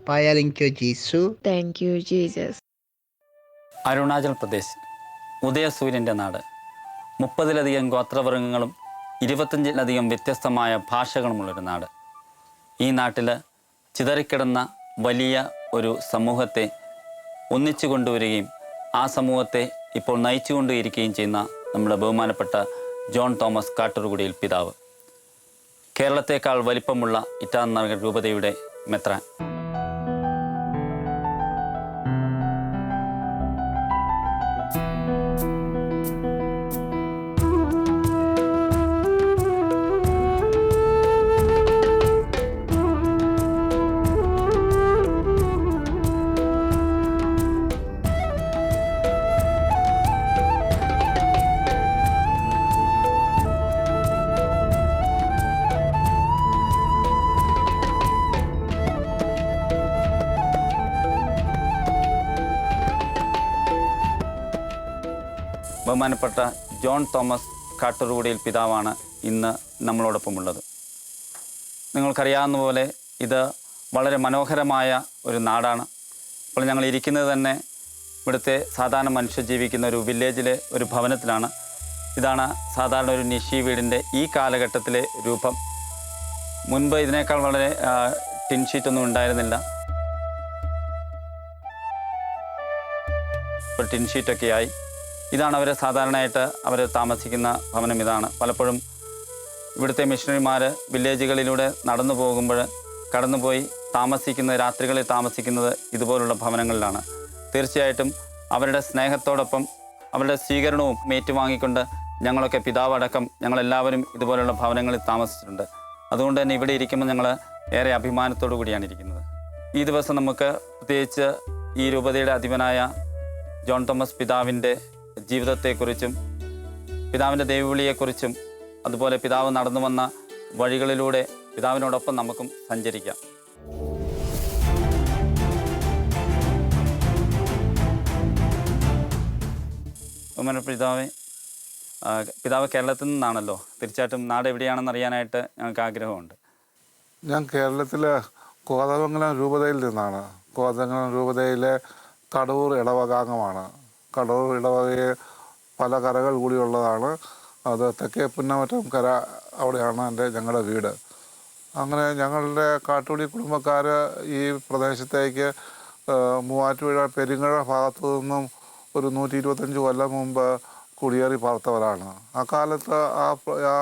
Payaring kyo Jisu. Thank you, Jesus. Arunachal Pradesh, ഉദയസൂര്യൻ്റെ നാട്. 30-ലധികം ഗോത്രവർഗ്ഗങ്ങളും 25-ലധികം വ്യത്യസ്തമായ ഭാഷകളുമുള്ളൊരു നാട്. ഈ നാട്ടിൽ ചിതറിക്കിടന്ന വലിയ ഒരു സമൂഹത്തെ ഒന്നിച്ചു കൊണ്ടുവരികയും ആ സമൂഹത്തെ ഇപ്പോൾ നയിച്ചുകൊണ്ടിരിക്കുകയും ചെയ്യുന്ന നമ്മുടെ ബഹുമാനപ്പെട്ട ജോൺ തോമസ് കാട്ടൂർകുടിയിൽ പിതാവ്, കേരളത്തേക്കാൾ വലിപ്പമുള്ള ഇറ്റാനഗർ രൂപതയുടെ മെത്രാൻ. ബഹുമാനപ്പെട്ട ജോൺ തോമസ് കാട്ടൂർകുടിയിൽ പിതാവാണ് ഇന്ന് നമ്മളോടൊപ്പമുള്ളത്. നിങ്ങൾക്കറിയാവുന്ന പോലെ ഇത് വളരെ മനോഹരമായ ഒരു നാടാണ്. ഇപ്പോൾ ഞങ്ങൾ ഇരിക്കുന്നത് തന്നെ ഇവിടുത്തെ സാധാരണ മനുഷ്യർ ജീവിക്കുന്ന ഒരു വില്ലേജിലെ ഒരു ഭവനത്തിലാണ്. ഇതാണ് സാധാരണ ഒരു നിഷി വീടിൻ്റെ ഈ കാലഘട്ടത്തിലെ രൂപം. മുൻപ് ഇതിനേക്കാൾ വളരെ ടിൻ ഷീറ്റൊന്നും ഉണ്ടായിരുന്നില്ല. ഇപ്പോൾ ടിൻ ഷീറ്റൊക്കെയായി. ഇതാണ് അവർ സാധാരണയായിട്ട് അവർ താമസിക്കുന്ന ഭവനം. ഇതാണ് പലപ്പോഴും ഇവിടുത്തെ മിഷണറിമാർ വില്ലേജുകളിലൂടെ നടന്നു പോകുമ്പോൾ കടന്നുപോയി രാത്രികളിൽ താമസിക്കുന്നത് ഇതുപോലുള്ള ഭവനങ്ങളിലാണ്. തീർച്ചയായിട്ടും അവരുടെ സ്നേഹത്തോടൊപ്പം അവരുടെ സ്വീകരണവും ഏറ്റുവാങ്ങിക്കൊണ്ട് ഞങ്ങളൊക്കെ പിതാവടക്കം ഞങ്ങളെല്ലാവരും ഇതുപോലുള്ള ഭവനങ്ങളിൽ താമസിച്ചിട്ടുണ്ട്. അതുകൊണ്ട് തന്നെ ഇവിടെ ഇരിക്കുമ്പോൾ ഞങ്ങൾ ഏറെ അഭിമാനത്തോടു കൂടിയാണ് ഇരിക്കുന്നത്. ഈ ദിവസം നമുക്ക് പ്രത്യേകിച്ച് ഈ രൂപതയുടെ അധിപനായ ജോൺ തോമസ് പിതാവിൻ്റെ ജീവിതത്തെക്കുറിച്ചും പിതാവിൻ്റെ ദൈവവിളിയെക്കുറിച്ചും അതുപോലെ പിതാവ് നടന്നു വന്ന വഴികളിലൂടെ പിതാവിനോടൊപ്പം നമുക്കും സഞ്ചരിക്കാം. പിതാവ് കേരളത്തിൽ നിന്നാണല്ലോ. തീർച്ചയായിട്ടും നാട് എവിടെയാണെന്ന് അറിയാനായിട്ട് ഞങ്ങൾക്ക് ആഗ്രഹമുണ്ട്. ഞാൻ കേരളത്തിലെ കോതമംഗലം രൂപതയിൽ നിന്നാണ്. കോതമംഗലം രൂപതയിലെ കടവൂർ ഇടവകാംഗമാണ്. കടവൂർ ഇടവകയെ പല കരകൾ കൂടിയുള്ളതാണ്. അത് തെക്കേ പുന്നമറ്റം കര, അവിടെയാണ് ഞങ്ങളുടെ വീട്. അങ്ങനെ ഞങ്ങളുടെ കാട്ടുകുടി കുടുംബക്കാർ ഈ പ്രദേശത്തേക്ക് മൂവാറ്റുപുഴ പെരിങ്ങഴ ഭാഗത്തു നിന്നും ഒരു 125 കൊല്ലം മുമ്പ് കുടിയേറി പാർത്തവരാണ്. അക്കാലത്ത് ആ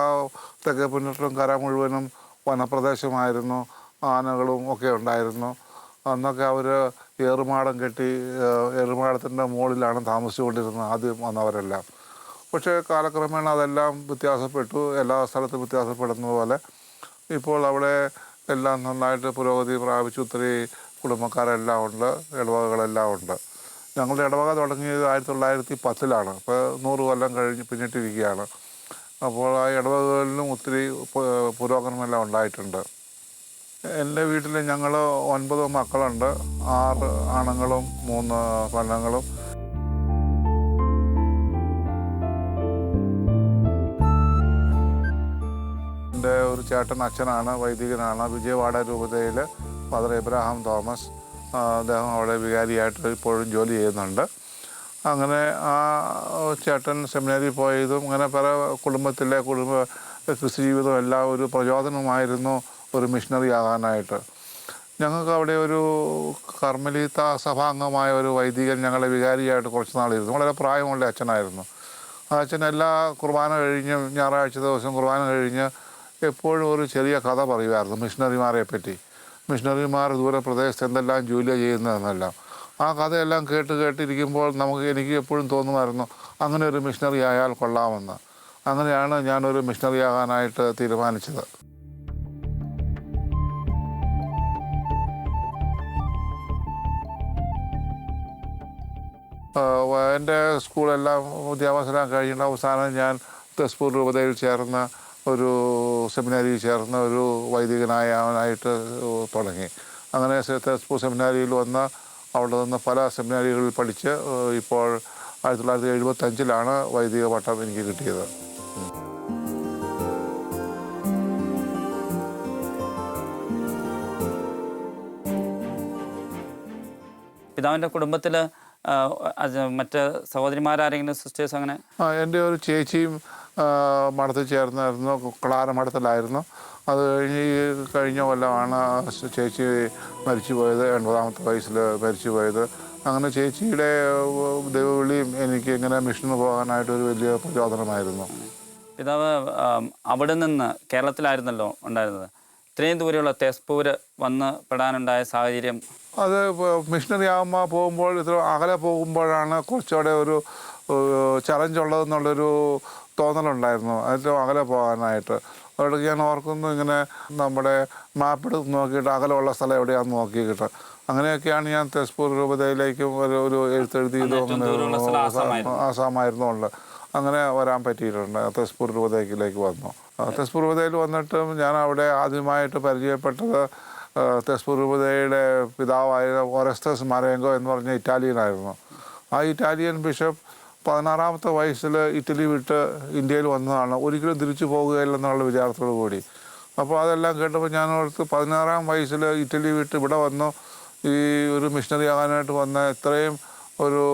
തെക്കേ പുന്നമറ്റം കര മുഴുവനും വനപ്രദേശമായിരുന്നു. ആനകളും ഒക്കെ ഉണ്ടായിരുന്നു. അന്നൊക്കെ അവർ ഏറുമാടം കെട്ടി ഏറുമാടത്തിൻ്റെ മുകളിലാണ് താമസിച്ചുകൊണ്ടിരുന്നത് ആദ്യം വന്നവരെല്ലാം. പക്ഷേ കാലക്രമേണ അതെല്ലാം വ്യത്യാസപ്പെട്ടു. എല്ലാ സ്ഥലത്തും വ്യത്യാസപ്പെടുന്നത് പോലെ ഇപ്പോൾ അവിടെ എല്ലാം നന്നായിട്ട് പുരോഗതി പ്രാപിച്ചു. ഒത്തിരി കുടുംബക്കാരെല്ലാം ഉണ്ട്, ഇടവകകളെല്ലാം ഉണ്ട്. ഞങ്ങളുടെ ഇടവക തുടങ്ങിയത് 1910-ലാണ്. ഇപ്പോൾ 100 കൊല്ലം പിന്നിട്ടിരിക്കുകയാണ്. അപ്പോൾ ആ ഇടവകകളിലും ഒത്തിരി പുരോഗമനമെല്ലാം ഉണ്ടായിട്ടുണ്ട്. എൻ്റെ വീട്ടിൽ ഞങ്ങൾ 9 മക്കളുണ്ട്. 6 ആണുങ്ങളും 3 പെണ്ണുങ്ങളും. എൻ്റെ ഒരു ചേട്ടൻ അച്ഛനാണ്, വൈദികനാണ്. വിജയവാഡ രൂപതയിൽ ഫാദർ എബ്രഹാം തോമസ്. അദ്ദേഹം അവിടെ വികാരിയായിട്ട് ഇപ്പോഴും ജോലി ചെയ്യുന്നുണ്ട്. അങ്ങനെ ആ ചേട്ടൻ സെമിനാരിൽ പോയതും അങ്ങനെ പല കുടുംബത്തിലെ ക്രിസ്തു ജീവിതം എല്ലാം ഒരു പ്രചോദനമായിരുന്നു ഒരു മിഷണറി ആകാനായിട്ട്. ഞങ്ങൾക്ക് അവിടെ ഒരു കർമ്മലീത്ത സഭാംഗമായ ഒരു വൈദികൻ ഞങ്ങളെ വികാരിയായിട്ട് കുറച്ച് നാളിരുന്നു. വളരെ പ്രായമുള്ള അച്ഛനായിരുന്നു. ആ അച്ഛൻ എല്ലാ കുർബാന കഴിഞ്ഞും ഞായറാഴ്ച ദിവസം കുർബാന കഴിഞ്ഞ് എപ്പോഴും ഒരു ചെറിയ കഥ പറയുമായിരുന്നു മിഷണറിമാരെ പറ്റി. മിഷണറിമാർ ദൂര പ്രദേശത്ത് എന്തെല്ലാം ജോലി ചെയ്യുന്നതെന്നെല്ലാം. ആ കഥയെല്ലാം കേട്ടിരിക്കുമ്പോൾ എനിക്ക് എപ്പോഴും തോന്നുമായിരുന്നു അങ്ങനെ ഒരു മിഷണറി ആയാൽ കൊള്ളാമെന്ന്. അങ്ങനെയാണ് ഞാനൊരു മിഷണറി ആകാനായിട്ട് തീരുമാനിച്ചത്. എൻ്റെ സ്കൂളെല്ലാം വിദ്യാഭ്യാസം കഴിഞ്ഞിട്ട് അവസാനം ഞാൻ തെസ്പൂർ രൂപതയിൽ ചേർന്ന ഒരു സെമിനാരിയിൽ ചേർന്ന ഒരു വൈദികനായിട്ട് തുടങ്ങി. അങ്ങനെ തെസ്പൂർ സെമിനാരിയിൽ വന്ന് അവിടെ നിന്ന് പല സെമിനാരികളിൽ പഠിച്ച് ഇപ്പോൾ 1975-ലാണ് വൈദിക പട്ടം എനിക്ക് കിട്ടിയത്. പിതാവിൻ്റെ കുടുംബത്തിൽ മറ്റ് സഹോദരിമാരാരെങ്കിലും സിസ്റ്റേഴ്സ് അങ്ങനെ? എൻ്റെ ഒരു ചേച്ചിയും മഠത്തിൽ ചേർന്നായിരുന്നു, ക്ലാര മഠത്തിലായിരുന്നു. അത് കഴിഞ്ഞ കൊല്ലമാണ് ചേച്ചി മരിച്ചു പോയത്, 80-ാമത്തെ വയസ്സിൽ മരിച്ചു പോയത്. അങ്ങനെ ചേച്ചിയുടെ ദൈവവിളിയും എനിക്ക് ഇങ്ങനെ മിഷന് പോകാനായിട്ടൊരു വലിയ പ്രചോദനമായിരുന്നു. പിതാവ് അവിടെ നിന്ന് കേരളത്തിലായിരുന്നല്ലോ ഉണ്ടായിരുന്നത്, ഇത്രയും ദൂരെയുള്ള തെസ്പൂർ വന്ന് പെടാനുണ്ടായ സാഹചര്യം? അത് മിഷണറി ആകുമ്പോൾ പോകുമ്പോൾ ഇത്ര അകലെ പോകുമ്പോഴാണ് കുറച്ചുകൂടെ ഒരു ചലഞ്ച് ഉള്ളതെന്നുള്ളൊരു തോന്നലുണ്ടായിരുന്നു, ഏറ്റവും അകലെ പോകാനായിട്ട്. അവിടെ ഞാൻ ഓർക്കുന്നു, ഇങ്ങനെ നമ്മുടെ മാപ്പെടുത്ത് നോക്കിയിട്ട് അകലെയുള്ള സ്ഥലം എവിടെയാണെന്ന് നോക്കിയിട്ട് അങ്ങനെയൊക്കെയാണ് ഞാൻ തെസ്പൂർ രൂപതയിലേക്കും ഒരു എഴുത്തെഴുതിയതും. അങ്ങനെ ആസാമായിരുന്നുണ്ട്, അങ്ങനെ വരാൻ പറ്റിയിട്ടുണ്ട്. തെസ്പൂർ രൂപതയിലേക്ക് വന്നു. തെസ്പൂർ രൂപതയിൽ വന്നിട്ടും ഞാൻ അവിടെ ആദ്യമായിട്ട് പരിചയപ്പെട്ടത് തെസ്പൂർ രൂപതയുടെ പിതാവായ ഓറസ്റ്റസ് മരേങ്കോ എന്ന് പറഞ്ഞ ഇറ്റാലിയനായിരുന്നു. ആ ഇറ്റാലിയൻ ബിഷപ്പ് 16-ാമത്തെ വയസ്സിൽ ഇറ്റലി വിട്ട് ഇന്ത്യയിൽ വന്നതാണ്, ഒരിക്കലും തിരിച്ചു പോകുകയില്ലെന്നുള്ള വിചാരത്തോടു കൂടി. അപ്പോൾ അതെല്ലാം കേട്ടപ്പോൾ ഞാൻ ഓർത്ത് 16-ാം വയസ്സിൽ ഇറ്റലി വിട്ട് ഇവിടെ വന്നു ഈ ഒരു മിഷണറി ആകാനായിട്ട് വന്ന ഇത്രയും ഒരു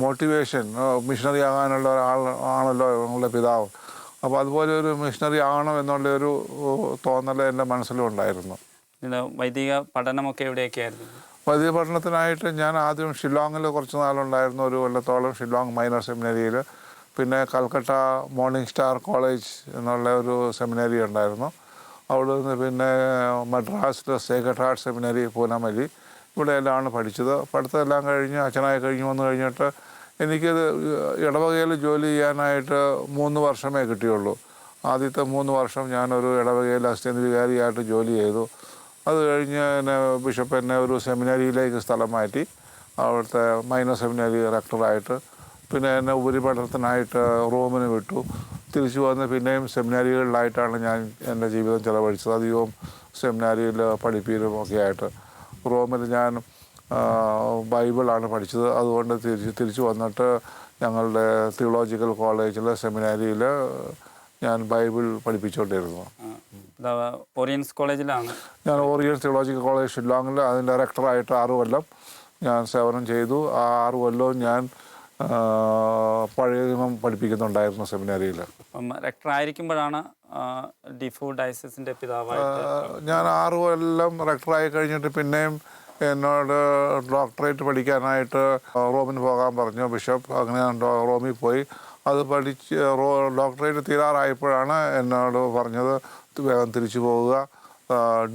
മോട്ടിവേഷൻ, മിഷണറി ആകാനുള്ള ഒരാൾ ആണല്ലോ ഞങ്ങളുടെ പിതാവ്. അപ്പോൾ അതുപോലെ ഒരു മിഷണറി ആകണം എന്നുള്ളൊരു തോന്നൽ എൻ്റെ മനസ്സിലും ഉണ്ടായിരുന്നു. വൈദിക പഠനമൊക്കെ എവിടെയൊക്കെയായിരുന്നു? വൈദിക പഠനത്തിനായിട്ട് ഞാൻ ആദ്യം ഷില്ലോങ്ങിൽ കുറച്ച് നാളുണ്ടായിരുന്നു, ഒരു കൊല്ലത്തോളം ഷില്ലോങ് മൈനർ സെമിനറിയിൽ. പിന്നെ കൽക്കട്ട മോർണിംഗ് സ്റ്റാർ കോളേജ് എന്നുള്ള ഒരു സെമിനറി ഉണ്ടായിരുന്നു. അവിടെ നിന്ന് പിന്നെ മദ്രാസിലെ സേക്രഡ് ഹാർട്ട് സെമിനറി പൂനമല്ലി, ഇവിടെയെല്ലാമാണ് പഠിച്ചത്. പഠിത്തമെല്ലാം കഴിഞ്ഞ് അച്ഛനായി കഴിഞ്ഞ് വന്നു കഴിഞ്ഞിട്ട് എനിക്കത് ഇടവകയിൽ ജോലി ചെയ്യാനായിട്ട് 3 വർഷമേ കിട്ടിയുള്ളൂ. ആദ്യത്തെ 3 വർഷം ഞാനൊരു ഇടവകയിൽ അസിസ്റ്റന്റ് വികാരിയായിട്ട് ജോലി ചെയ്തു. അത് കഴിഞ്ഞ് എന്നെ ബിഷപ്പ് എന്നെ ഒരു സെമിനറിയിലേക്ക് സ്ഥലം മാറ്റി, അവിടുത്തെ മൈനർ സെമിനറി റെക്ടറായിട്ട്. പിന്നെ എന്നെ ഉപരിപഠനത്തിനായിട്ട് റോമിന് വിട്ടു. തിരിച്ചു വന്ന് പിന്നെയും സെമിനാരികളിലായിട്ടാണ് ഞാൻ എൻ്റെ ജീവിതം ചിലവഴിച്ചത്. അധികവും സെമിനാരിയിൽ പഠിപ്പിക്കലും ഒക്കെ ആയിട്ട്. റോമിൽ ഞാൻ ബൈബിളാണ് പഠിച്ചത്. അതുകൊണ്ട് തിരിച്ചു വന്നിട്ട് ഞങ്ങളുടെ തിയോളജിക്കൽ കോളേജിലെ സെമിനാരിയിൽ ഞാൻ ബൈബിൾ പഠിപ്പിച്ചുകൊണ്ടിരുന്നു. ഓറിയൻസ് കോളേജിലാണ് ഞാൻ ഓറിയൻസ് തിയോളജിക്കൽ കോളേജ് ഷില്ലോങ്ങിൽ അതിൻ്റെ ഡയറക്ടറായിട്ട് 6 കൊല്ലം ഞാൻ സേവനം ചെയ്തു. ആ 6 കൊല്ലവും ഞാൻ പഴയ നിയമം പഠിപ്പിക്കുന്നുണ്ടായിരുന്നു സെമിനാരിയിൽ. റെക്ടറായിരിക്കുമ്പോഴാണ് ഡിഫു ഡയസിൻ്റെ പിതാവായിട്ട് ഞാൻ 6 കൊല്ലം റെക്ടറായി കഴിഞ്ഞിട്ട് പിന്നെയും എന്നോട് ഡോക്ടറേറ്റ് പഠിക്കാനായിട്ട് റോമിന് പോകാൻ പറഞ്ഞു ബിഷപ്പ്. അങ്ങനെ ഞാൻ റോമിൽ പോയി. അത് പഠിച്ച് ഡോക്ടറേറ്റ് തീരാറായപ്പോഴാണ് എന്നോട് പറഞ്ഞത് വേഗം തിരിച്ചു പോവുക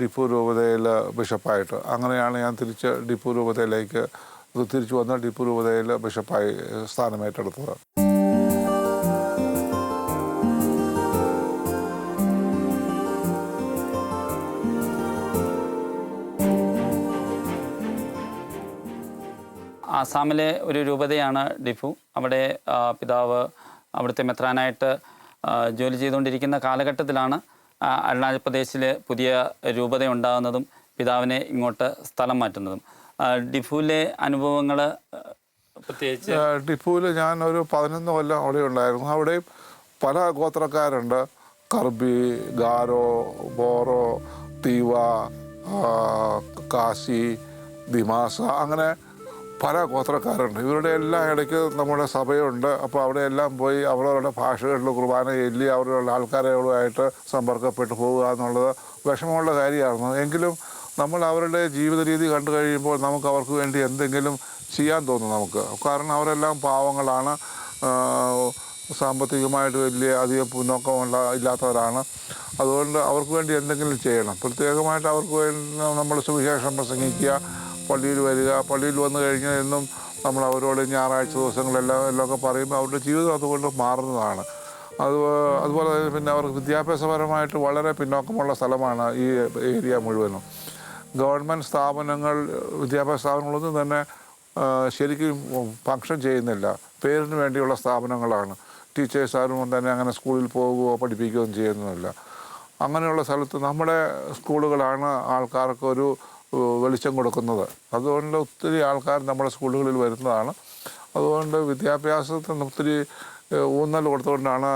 ഡിഫു രൂപതയിൽ ബിഷപ്പായിട്ട്. അങ്ങനെയാണ് ഞാൻ ഡിഫു രൂപതയിലേക്ക് തിരിച്ചു വന്ന് ഡിഫു രൂപതയിൽ ബിഷപ്പായി സ്ഥാനമേറ്റെടുത്തത്. ആസാമിലെ ഒരു രൂപതയാണ് ഡിഫു. അവിടെ പിതാവ് അവിടുത്തെ മെത്രാനായിട്ട് ജോലി ചെയ്തുകൊണ്ടിരിക്കുന്ന കാലഘട്ടത്തിലാണ് അരുണാചൽ പ്രദേശിൽ പുതിയ രൂപത ഉണ്ടാകുന്നതും പിതാവിനെ ഇങ്ങോട്ട് സ്ഥലം മാറ്റുന്നതും. ഡിഫുവിലെ അനുഭവങ്ങൾ പ്രത്യേകിച്ച്? ഡിഫുവിൽ ഞാൻ ഒരു 11 കൊല്ലം അവിടെ ഉണ്ടായിരുന്നു. അവിടെയും പല ഗോത്രക്കാരുണ്ട്. കർബി, ഗാരോ, ബോറോ, തീവ, കാശി, ദിമാസ, അങ്ങനെ പല ഗോത്രക്കാരുണ്ട്. ഇവരുടെ എല്ലാം ഇടയ്ക്ക് നമ്മുടെ സഭയുണ്ട്. അപ്പോൾ അവിടെ എല്ലാം പോയി അവരവരുടെ ഭാഷകളിൽ കുർബാന ചൊല്ലി അവരുടെ ആൾക്കാരുമായിട്ട് സമ്പർക്കപ്പെട്ടു പോവുക എന്നുള്ളത് വിഷമമുള്ള കാര്യമായിരുന്നു. എങ്കിലും നമ്മൾ അവരുടെ ജീവിത രീതി കണ്ടു കഴിയുമ്പോൾ നമുക്ക് അവർക്ക് വേണ്ടി എന്തെങ്കിലും ചെയ്യാൻ തോന്നും നമുക്ക്. കാരണം അവരെല്ലാം പാവങ്ങളാണ്, സാമ്പത്തികമായിട്ട് വലിയ അധികം പിന്നോക്കമുള്ള ഇല്ലാത്തവരാണ്. അതുകൊണ്ട് അവർക്ക് വേണ്ടി എന്തെങ്കിലും ചെയ്യണം. പ്രത്യേകമായിട്ട് അവർക്ക് വേണ്ടി നമ്മൾ സുവിശേഷം പ്രസംഗിക്കുക, പള്ളിയിൽ വരിക. പള്ളിയിൽ വന്നു കഴിഞ്ഞാൽ എന്നും നമ്മൾ അവരോട് ഞായറാഴ്ച ദിവസങ്ങളെല്ലാം പറയുമ്പോൾ അവരുടെ ജീവിതം അതുകൊണ്ട് മാറുന്നതാണ്. അതുപോലെ പിന്നെ അവർക്ക് വിദ്യാഭ്യാസപരമായിട്ട് വളരെ പിന്നോക്കമുള്ള സ്ഥലമാണ് ഈ ഏരിയ മുഴുവനും. ഗവൺമെൻറ് സ്ഥാപനങ്ങൾ, വിദ്യാഭ്യാസ സ്ഥാപനങ്ങളൊന്നും തന്നെ ശരിക്കും ഫങ്ഷൻ ചെയ്യുന്നില്ല. പേരിന് വേണ്ടിയുള്ള സ്ഥാപനങ്ങളാണ്. ടീച്ചേഴ്സാരും തന്നെ അങ്ങനെ സ്കൂളിൽ പോകുകയോ പഠിപ്പിക്കുകയോ ചെയ്യുന്നില്ല. അങ്ങനെയുള്ള സ്ഥലത്ത് നമ്മുടെ സ്കൂളുകളാണ് ആൾക്കാർക്കൊരു വെളിച്ചം കൊടുക്കുന്നത്. അതുകൊണ്ട് ഒത്തിരി ആൾക്കാർ നമ്മുടെ സ്കൂളുകളിൽ വരുന്നതാണ്. അതുകൊണ്ട് വിദ്യാഭ്യാസത്തിന് ഒത്തിരി ഊന്നൽ കൊടുത്തുകൊണ്ടാണ്